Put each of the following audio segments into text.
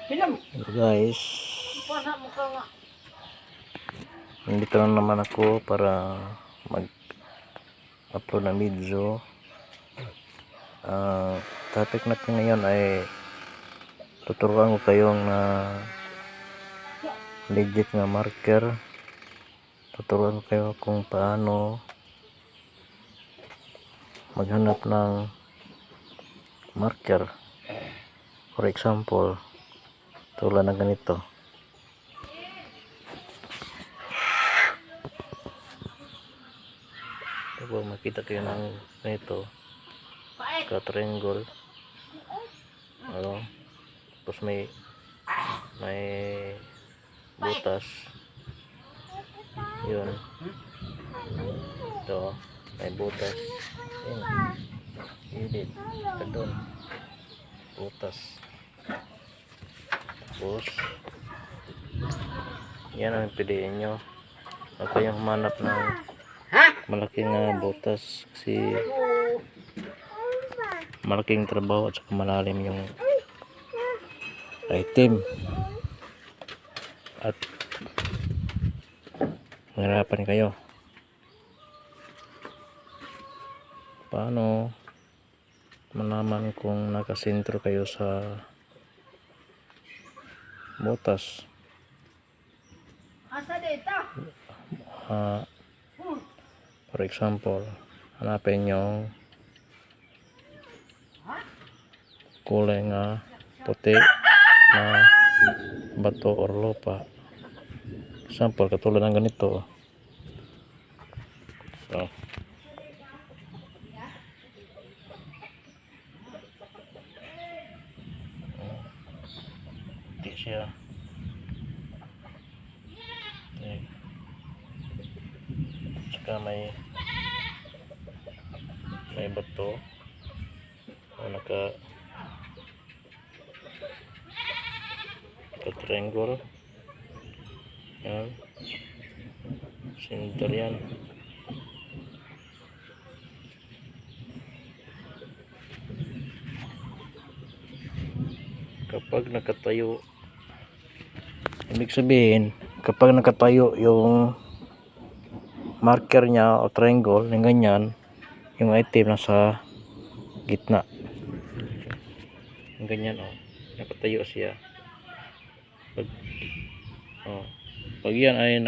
Hello guys, nandito na naman ako para mag-upload ng video. Topic natin ngayon ay tuturuan ko kayong legit na marker. Tuturuan ko kayo kung paano maghanap ng marker. For example, tulad ng ganito. Kapag makita kayo ng ganito, ka-triangle, tapos may butas, yun, ito, may butas, yun, gilid, ito doon, butas, tapos yan ang piliin nyo. Huwag kayong humanap ng malaking butas kasi malaking trabaho at saka malalim yung item at mahirapan kayo. Paano malaman kung nakasentro kayo sa butas? For example, hanapin yung kulay nga puti na bato or lupa. Example, katulad ng ganito. So, hindi siya. Okay. Saka may bato o triangle, yan, center yan. Kapag nakatayo, ibig sabihin kapag nakatayo yung marker nya o triangle ng ganyan, yung item nasa gitna, yung ganyan, nakatayo siya. Pag yan ay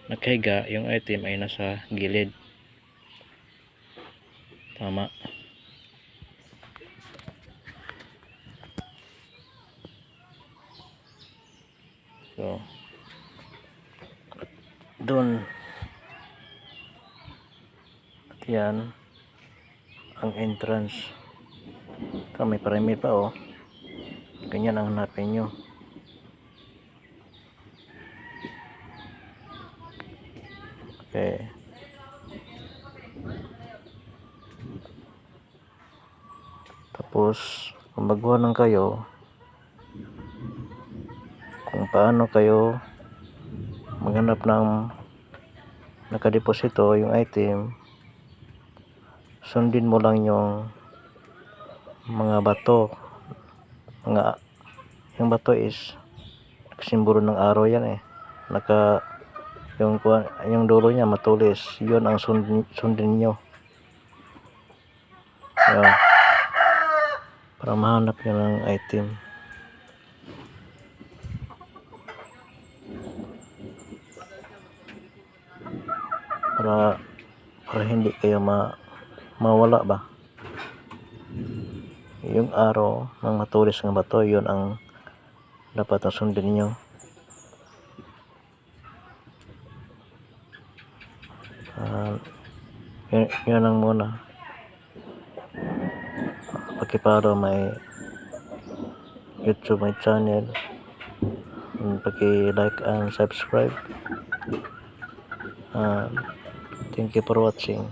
nakahiga, yung item ay nasa gilid. Tama. So, doon, at yan ang entrance. Ito, may perimeter pa, ganyan ang hanapin nyo. Okay. Tapos kung baguhan kayo kung paano kayo maghanap ng nakadeposito yung item, sundin mo lang yung mga bato. Yung bato is simbolo ng araw yan, yung dulo niya matulis, yun ang sundin nyo. Ayan, para mahanap nyo ng item. Para hindi kayo mawala ba. Yung araw ng matulis ng bato, yun ang dapat na sundin nyo. Yun lang muna. Pakiparo may YouTube, my channel, paki-like and subscribe. Thank you for watching.